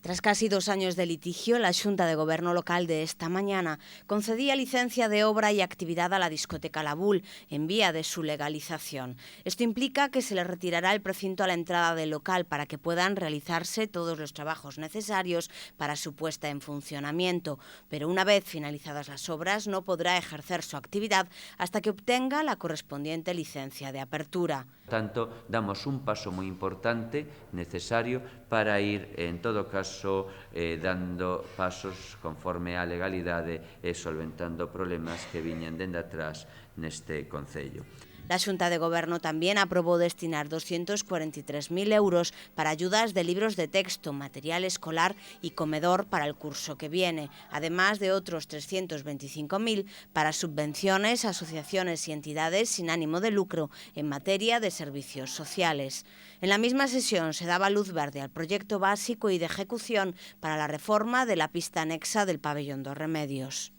Tras casi 2 años de litigio, la Xunta de Goberno local de esta mañana concedía licencia de obra y actividad a la discoteca La Bull en vía de su legalización. Esto implica que se le retirará el precinto a la entrada del local para que puedan realizarse todos los trabajos necesarios para su puesta en funcionamiento, pero una vez finalizadas las obras no podrá ejercer su actividad hasta que obtenga la correspondiente licencia de apertura. Por tanto, damos un paso muy importante, necesario, para ir, en todo caso, dando pasos conforme á legalidade e solventando problemas que viñan dende atrás neste concello. La Xunta de Goberno también aprobó destinar 243.000 euros para ayudas de libros de texto, material escolar y comedor para el curso que viene, además de otros 325.000 para subvenciones a asociaciones y entidades sin ánimo de lucro en materia de servicios sociales. En la misma sesión se daba luz verde al proyecto básico y de ejecución para la reforma de la pista anexa del Pabellón dos Remedios.